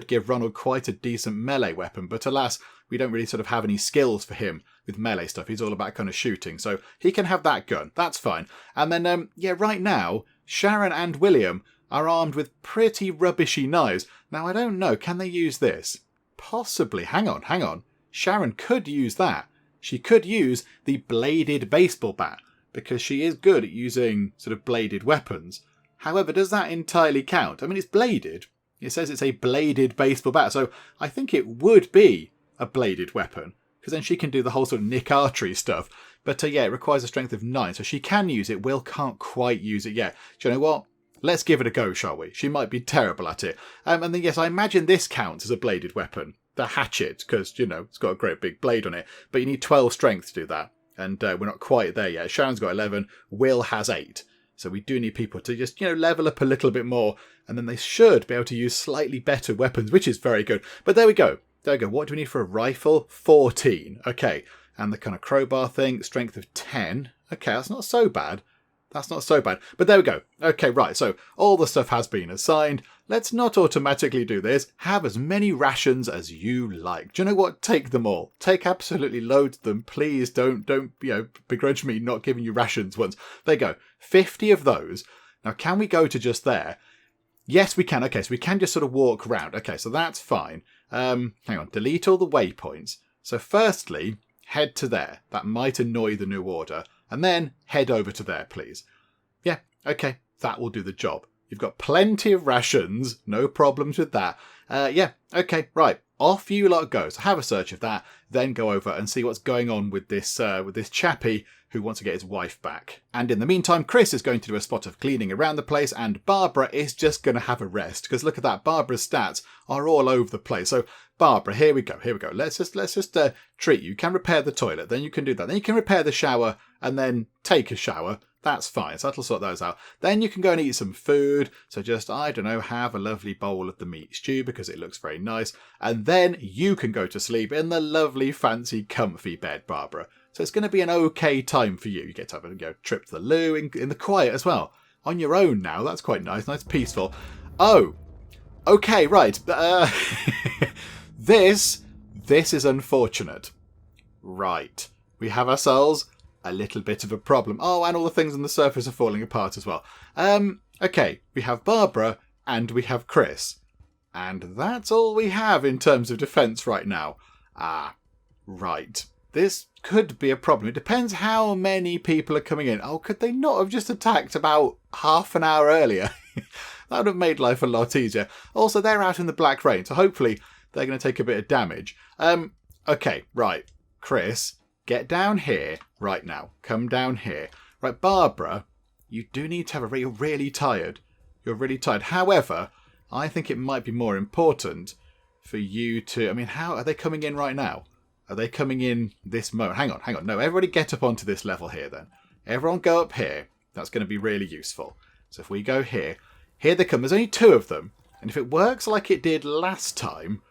give Ronald quite a decent melee weapon. But alas, we don't really sort of have any skills for him with melee stuff. He's all about kind of shooting. So he can have that gun. That's fine. And then, right now, Sharon and William are armed with pretty rubbishy knives. Now, I don't know. Can they use this? Possibly. Hang on. Sharon could use that. She could use the bladed baseball bat because she is good at using sort of bladed weapons. However, does that entirely count? I mean, it's bladed. It says it's a bladed baseball bat. So I think it would be a bladed weapon because then she can do the whole sort of Nick Archery stuff. But it requires a strength of 9. So she can use it. Will can't quite use it yet. Do you know what? Let's give it a go, shall we? She might be terrible at it. And then, yes, I imagine this counts as a bladed weapon. The hatchet, because, it's got a great big blade on it. But you need 12 strength to do that. And we're not quite there yet. Sharon's got 11. Will has 8. So we do need people to just, level up a little bit more. And then they should be able to use slightly better weapons, which is very good. But there we go. What do we need for a rifle? 14. Okay. And the kind of crowbar thing, strength of 10. Okay, that's not so bad. But there we go. Okay, right. So all the stuff has been assigned. Let's not automatically do this. Have as many rations as you like. Do you know what? Take them all. Take absolutely loads of them. Please don't begrudge me not giving you rations once. There you go. 50 of those. Now, can we go to just there? Yes, we can. Okay, so we can just sort of walk around. Okay, so that's fine. Hang on. Delete all the waypoints. So firstly, head to there. That might annoy the new order. And then head over to there, please. Yeah, okay, that will do the job. You've got plenty of rations, no problems with that. Yeah, okay, right. Off you lot go. So have a search of that, then go over and see what's going on with this chappie who wants to get his wife back. And in the meantime, Chris is going to do a spot of cleaning around the place, and Barbara is just going to have a rest. Because look at that, Barbara's stats are all over the place. So Barbara, here we go. Let's just treat you. You can repair the toilet, then you can do that. Then you can repair the shower and then take a shower. That's fine. So that'll sort those out. Then you can go and eat some food. So just, I don't know, have a lovely bowl of the meat stew because it looks very nice. And then you can go to sleep in the lovely, fancy, comfy bed, Barbara. So it's going to be an okay time for you. You get to have a trip to the loo in the quiet as well. On your own now. That's quite nice. Nice, peaceful. Oh, okay, right. This is unfortunate. Right. We have ourselves a little bit of a problem. Oh, and all the things on the surface are falling apart as well. Okay, we have Barbara and we have Chris. And that's all we have in terms of defence right now. Ah, right. This could be a problem. It depends how many people are coming in. Oh, could they not have just attacked about half an hour earlier? That would have made life a lot easier. Also, they're out in the black rain, so hopefully they're going to take a bit of damage. Okay, right. Chris, get down here right now. Come down here. Right, Barbara, you do need to have you're really tired. You're really tired. However, I think it might be more important for you to... I mean, how are they coming in right now? Are they coming in this moment? Hang on. No, everybody get up onto this level here then. Everyone go up here. That's going to be really useful. So if we go here they come. There's only 2 of them. And if it works like it did last time,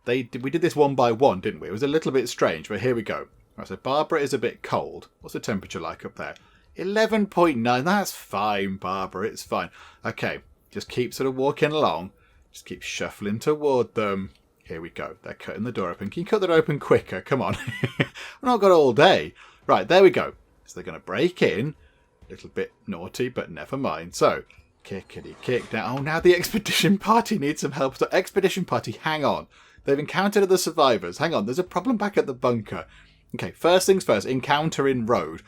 we did this one by one, didn't we? It was a little bit strange, but here we go. Right, so Barbara is a bit cold. What's the temperature like up there? 11.9. That's fine, Barbara. It's fine. Okay, just keep sort of walking along. Just keep shuffling toward them. Here we go. They're cutting the door open. Can you cut that open quicker? Come on. We've not got all day. Right, there we go. So they're going to break in. A little bit naughty, but never mind. So, kickity kick down. Oh, now the expedition party needs some help. So, expedition party, hang on. They've encountered other survivors. Hang on, there's a problem back at the bunker. Okay, first things first, encounter in road.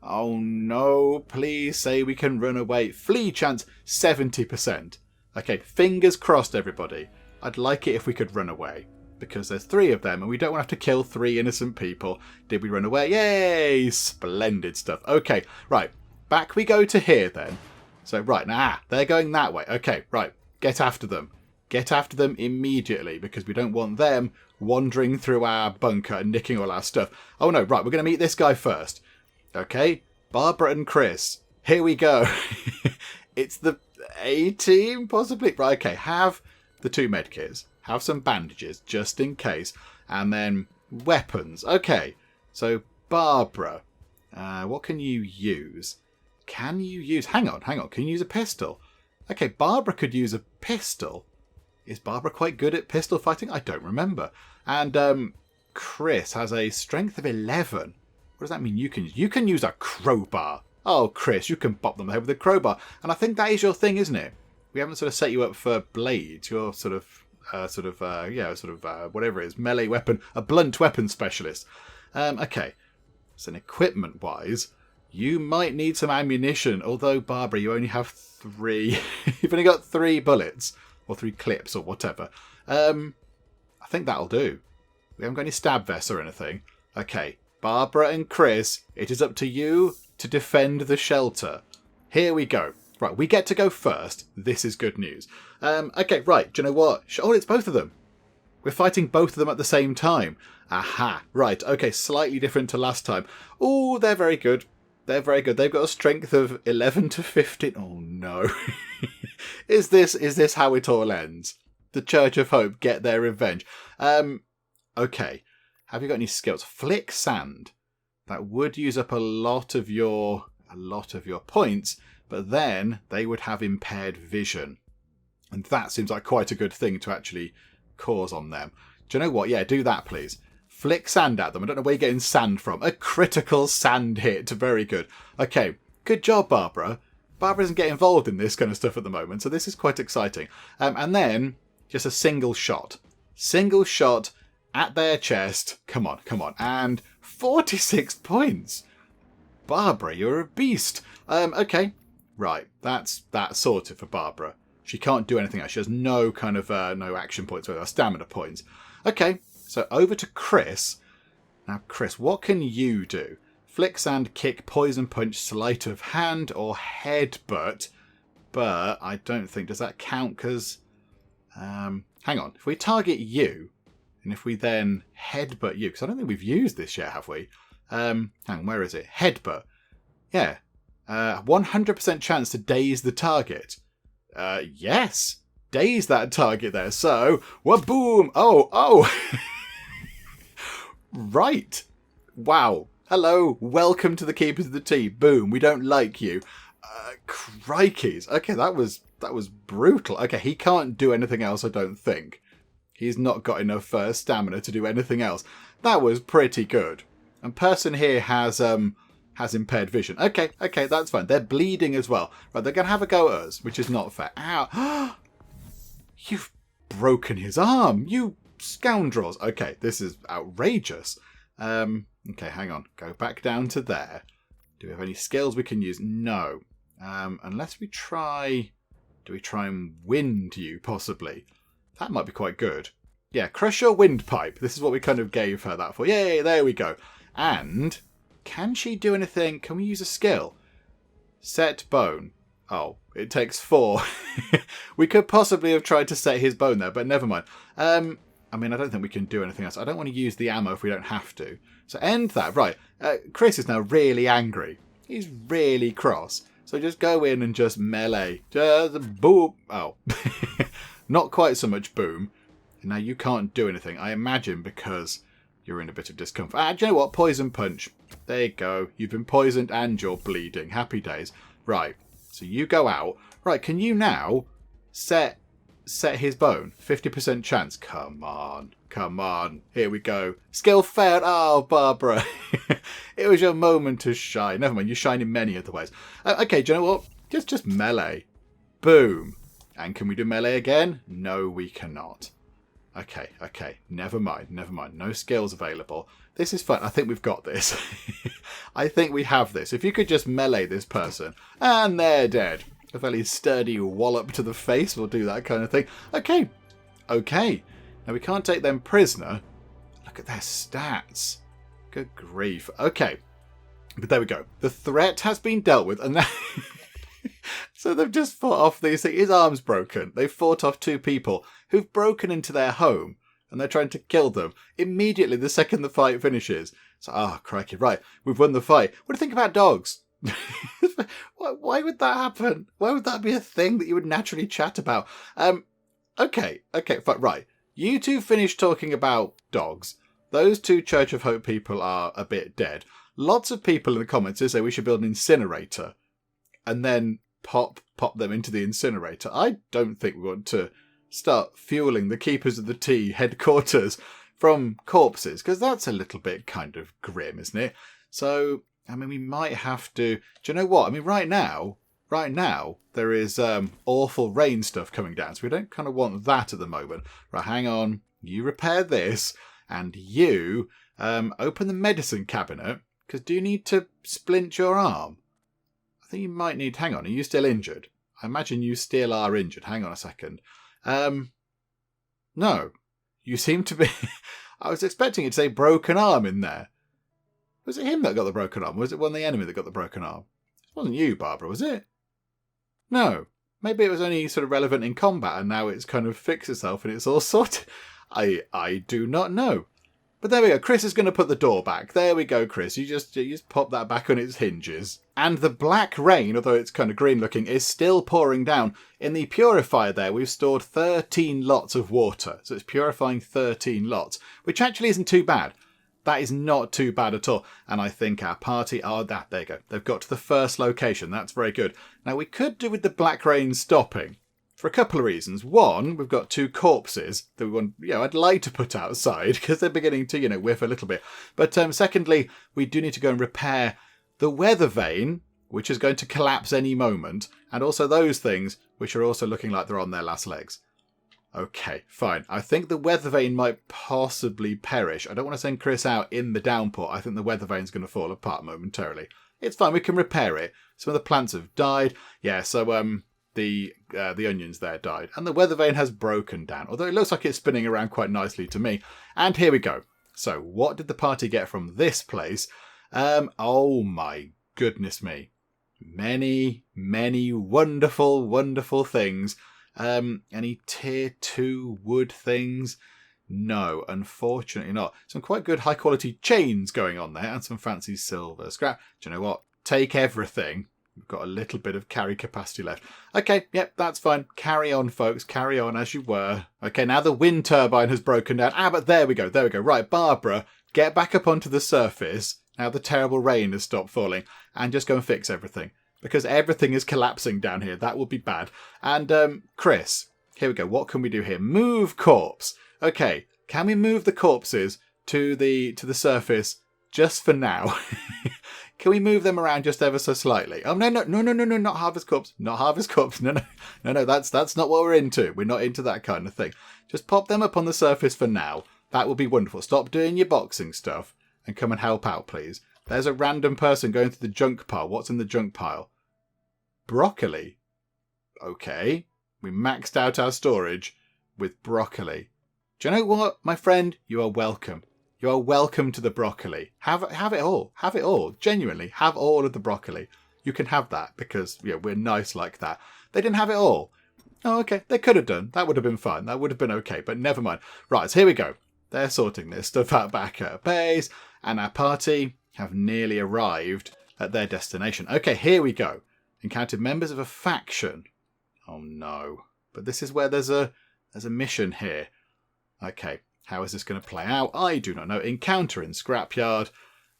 Oh no, please say we can run away. Flee chance, 70%. Okay, fingers crossed, everybody. I'd like it if we could run away. Because there's 3 of them and we don't want to have to kill 3 innocent people. Did we run away? Yay! Splendid stuff. Okay, right. Back we go to here then. So, right, now, they're going that way. Okay, right. Get after them. Get after them immediately because we don't want them wandering through our bunker and nicking all our stuff. Oh no, right, we're going to meet this guy first. Okay, Barbara and Chris. Here we go. It's the A team, possibly. Right, okay, have the 2 medkits. Have some bandages, just in case. And then weapons. Okay, so Barbara, what can you use? Can you use... Hang on. Can you use a pistol? Okay, Barbara could use a pistol. Is Barbara quite good at pistol fighting? I don't remember. And Chris has a strength of 11. What does that mean you can use? You can use a crowbar. Oh, Chris, you can bop them over with a crowbar. And I think that is your thing, isn't it? We haven't sort of set you up for blades. You're whatever it is, melee weapon, a blunt weapon specialist. Okay. So equipment-wise, you might need some ammunition. Although, Barbara, you only have 3. You've only got 3 bullets. Or 3 clips or whatever. I think that'll do. We haven't got any stab vests or anything. Okay, Barbara and Chris, it is up to you to defend the shelter. Here we go. Right, we get to go first. This is good news. Okay, right, do you know what? Oh, it's both of them. We're fighting both of them at the same time. Aha, right, okay, slightly different to last time. Oh, they're very good. They're very good. They've got a strength of 11 to 15. Oh no. Is this how it all ends? The Church of Hope get their revenge. Okay. Have you got any skills? Flick sand. That would use up a lot of your points, but then they would have impaired vision. And that seems like quite a good thing to actually cause on them. Do you know what? Yeah, do that, please. Flick sand at them. I don't know where you're getting sand from. A critical sand hit. Very good. Okay, good job, Barbara. Barbara doesn't get involved in this kind of stuff at the moment, so this is quite exciting. And then just a single shot. Single shot at their chest. Come on. And 46 points. Barbara, you're a beast. Okay. Right, that's sorted for Barbara. She can't do anything else. She has no kind of no action points or stamina points. Okay, so over to Chris. Now, Chris, what can you do? Flick sand, kick, poison punch, sleight of hand, or headbutt. But I don't think, does that count? Because, hang on. If we target you, and if we then headbutt you, because I don't think we've used this yet, have we? Hang on, where is it? Headbutt. Yeah. 100% chance to daze the target. Yes. Daze that target there. So, boom. Oh. Right. Wow. Hello. Welcome to the Keepers of the Tea. Boom. We don't like you. Crikeys. Okay, that was brutal. Okay, he can't do anything else, I don't think. He's not got enough stamina to do anything else. That was pretty good. And person here has impaired vision. Okay, that's fine. They're bleeding as well. Right, they're going to have a go at us, which is not fair. Ow. You've broken his arm. You scoundrels. Okay, this is outrageous. Okay, hang on. Go back down to there. Do we have any skills we can use? No. Unless we try... Do we try and wind you, possibly? That might be quite good. Yeah, crush your windpipe. This is what we kind of gave her that for. Yay, there we go. And... Can she do anything? Can we use a skill? Set bone. Oh, it takes 4. We could possibly have tried to set his bone there, but never mind. I mean, I don't think we can do anything else. I don't want to use the ammo if we don't have to. So end that. Right. Chris is now really angry. He's really cross. So just go in and just melee. Just boom. Oh. Not quite so much boom. And now you can't do anything. I imagine because... You're in a bit of discomfort. Do you know what? Poison punch. There you go. You've been poisoned and you're bleeding. Happy days. Right. So you go out. Right. Can you now set his bone? 50% chance. Come on. Here we go. Skill failed. Oh, Barbara. It was your moment to shine. Never mind. You shine in many other ways. Okay. Do you know what? Just melee. Boom. And can we do melee again? No, we cannot. Okay. Never mind. No skills available. This is fun. I think we've got this. I think we have this. If you could just melee this person. And they're dead. A fairly sturdy wallop to the face will do that kind of thing. Okay. Now we can't take them prisoner. Look at their stats. Good grief. Okay. But there we go. The threat has been dealt with. And now... So they've just fought off these things. His arm's broken. They've fought off 2 people who've broken into their home and they're trying to kill them immediately the second the fight finishes. So, crikey, right. We've won the fight. What do you think about dogs? Why would that happen? Why would that be a thing that you would naturally chat about? Okay, right. You two finished talking about dogs. Those 2 Church of Hope people are a bit dead. Lots of people in the comments say we should build an incinerator and then pop them into the incinerator. I don't think we want to start fueling the Keepers of the Tea headquarters from corpses, because that's a little bit kind of grim, isn't it? So, I mean, we might have to... Do you know what? I mean, right now, there is awful rain stuff coming down, so we don't kind of want that at the moment. Right, hang on. You repair this, and you open the medicine cabinet, because do you need to splint your arm? I think you might need... Hang on, are you still injured? I imagine you still are injured. Hang on a second. No. You seem to be... I was expecting it to say broken arm in there. Was it him that got the broken arm? Was it one of the enemy that got the broken arm? It wasn't you, Barbara, was it? No. Maybe it was only sort of relevant in combat and now it's kind of fixed itself and it's all sorted. I do not know. But there we go. Chris is going to put the door back. There we go, Chris. You just pop that back on its hinges. And the black rain, although it's kind of green looking, is still pouring down. In the purifier there, we've stored 13 lots of water. So it's purifying 13 lots, which actually isn't too bad. That is not too bad at all. And I think our party are that. There you go. They've got to the first location. That's very good. Now, we could do with the black rain stopping for a couple of reasons. One, we've got 2 corpses that we want, I'd like to put outside because they're beginning to, whiff a little bit. But secondly, we do need to go and repair the weather vane, which is going to collapse any moment. And also those things, which are also looking like they're on their last legs. Okay, fine. I think the weather vane might possibly perish. I don't want to send Chris out in the downpour. I think the weather vane's going to fall apart momentarily. It's fine. We can repair it. Some of the plants have died. Yeah, so the onions there died. And the weather vane has broken down, although it looks like it's spinning around quite nicely to me. And here we go. So what did the party get from this place? Oh my goodness me. Many, many wonderful, wonderful things. Any tier 2 wood things? No, unfortunately not. Some quite good high quality chains going on there and some fancy silver scrap. Do you know what? Take everything. We've got a little bit of carry capacity left. Okay, yep, that's fine. Carry on, folks. Carry on as you were. Okay, now the wind turbine has broken down. But there we go. There we go. Right, Barbara, get back up onto the surface. Now the terrible rain has stopped falling. And just go and fix everything. Because everything is collapsing down here. That will be bad. And Chris, here we go. What can we do here? Move corpse. Okay, can we move the corpses to the surface just for now? Can we move them around just ever so slightly? Oh, no, not Harvest Corpse. Not Harvest Corpse. No, that's not what we're into. We're not into that kind of thing. Just pop them up on the surface for now. That would be wonderful. Stop doing your boxing stuff and come and help out, please. There's a random person going through the junk pile. What's in the junk pile? Broccoli. Okay. We maxed out our storage with broccoli. Do you know what, my friend? You are welcome. You are welcome to the broccoli. Have it all. Have it all. Genuinely, have all of the broccoli. You can have that because we're nice like that. They didn't have it all. Oh, okay. They could have done. That would have been fine. That would have been okay, but never mind. Right, so here we go. They're sorting this stuff out back at base, and our party have nearly arrived at their destination. Okay, here we go. Encountered members of a faction. Oh no. But this is where there's a mission here. Okay. How is this going to play out? I do not know. Encounter in scrapyard.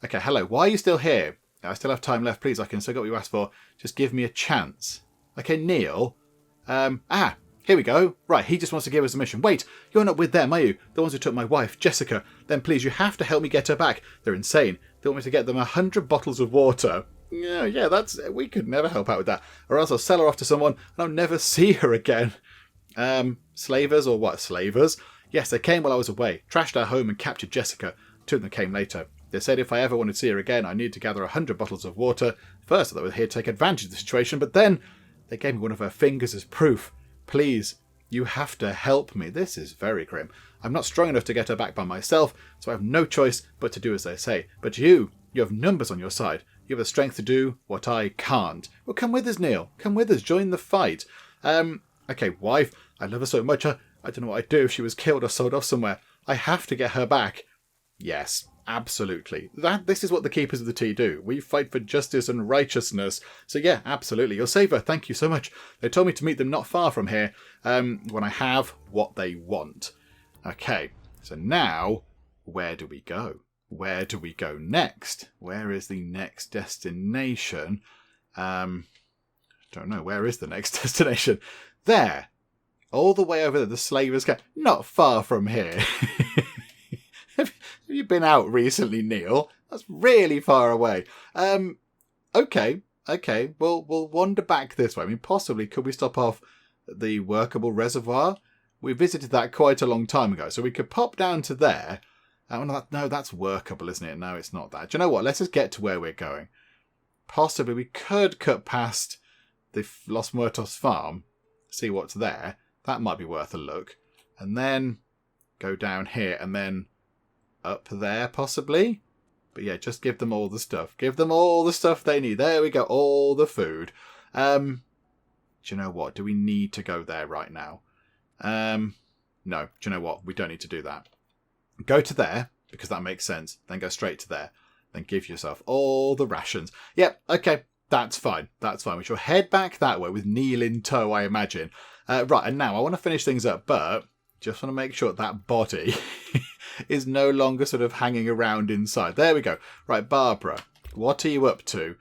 Okay, hello. Why are you still here? I still have time left. Please, I can still get what you asked for. Just give me a chance. Okay, Neil. Here we go. Right, he just wants to give us a mission. Wait, you're not with them, are you? The ones who took my wife, Jessica. Then please, you have to help me get her back. They're insane. They want me to get them 100 bottles of water. Yeah, we could never help out with that. Or else I'll sell her off to someone and I'll never see her again. Slavers or what? Slavers? Yes, they came while I was away, trashed our home and captured Jessica. 2 of them came later. They said if I ever wanted to see her again, I needed to gather 100 bottles of water. First, I thought they were here to take advantage of the situation, but then they gave me one of her fingers as proof. Please, you have to help me. This is very grim. I'm not strong enough to get her back by myself, so I have no choice but to do as they say. But you have numbers on your side. You have the strength to do what I can't. Well, come with us, Neil. Come with us. Join the fight. Okay, wife, I love her so much. I don't know what I'd do if she was killed or sold off somewhere. I have to get her back. Yes, absolutely. This is what the Keepers of the Tea do. We fight for justice and righteousness. So yeah, absolutely. You'll save her. Thank you so much. They told me to meet them not far from here when I have what they want. Okay, so now, where do we go? Where do we go next? Where is the next destination? Don't know. Where is the next destination? There. All the way over there, the slavers camp. Not far from here. Have you been out recently, Neil? That's really far away. Okay. We'll wander back this way. I mean, possibly could we stop off at the workable reservoir? We visited that quite a long time ago, so we could pop down to there. No, that's workable, isn't it? No, it's not that. Do you know what? Let's just get to where we're going. Possibly we could cut past the Los Muertos farm, see what's there. That might be worth a look. And then go down here and then up there, possibly. But yeah, just give them all the stuff. Give them all the stuff they need. There we go. All the food. Do you know what? Do we need to go there right now? No. Do you know what? We don't need to do that. Go to there. because that makes sense. Then go straight to there. Then give yourself all the rations. Yep, okay, that's fine. That's fine. We shall head back that way with Neil in tow, I imagine. Right, and now I want to finish things up, but just want to make sure that body is no longer sort of hanging around inside. There we go. Right, Barbara, what are you up to?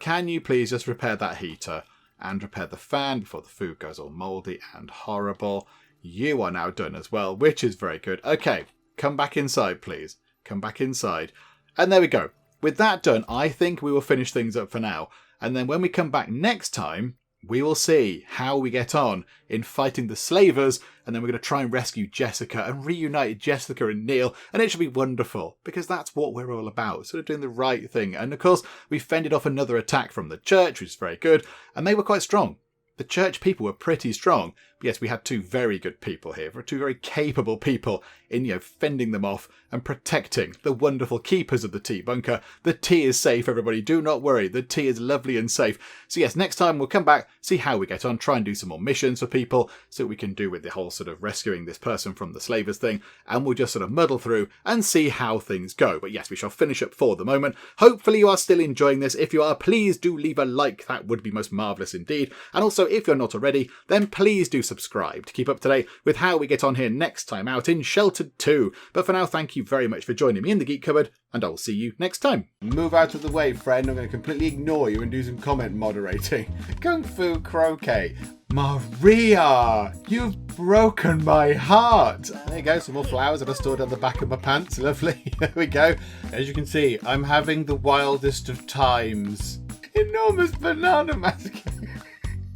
Can you please just repair that heater and repair the fan before the food goes all mouldy and horrible? You are now done as well, which is very good. Okay, come back inside, please. Come back inside. And there we go. With that done, I think we will finish things up for now. And then when we come back next time, we will see how we get on in fighting the slavers, and then we're going to try and rescue Jessica and reunite Jessica and Neil, and it should be wonderful, because that's what we're all about, sort of doing the right thing. And of course, we fended off another attack from the church, which is very good, and they were quite strong. The church people were pretty strong. But yes, we had two very good people here, two very capable people in, fending them off and protecting the wonderful keepers of the tea bunker. The tea is safe, everybody. Do not worry. The tea is lovely and safe. So yes, next time we'll come back, see how we get on, try and do some more missions for people, see what we can do with the whole sort of rescuing this person from the slavers thing, and we'll just sort of muddle through and see how things go. But yes, we shall finish up for the moment. Hopefully you are still enjoying this. If you are, please do leave a like. That would be most marvellous indeed. And also, if you're not already, then please do subscribe to keep up to date with how we get on here next time out in Sheltered 2. But for now, thank you very much for joining me in the Geek Cupboard, and I'll see you next time. Move out of the way, friend. I'm going to completely ignore you and do some comment moderating. Kung Fu Croquet. Maria, you've broken my heart. There you go, some more flowers that I stored on the back of my pants. Lovely. There we go. As you can see, I'm having the wildest of times. Enormous banana mask.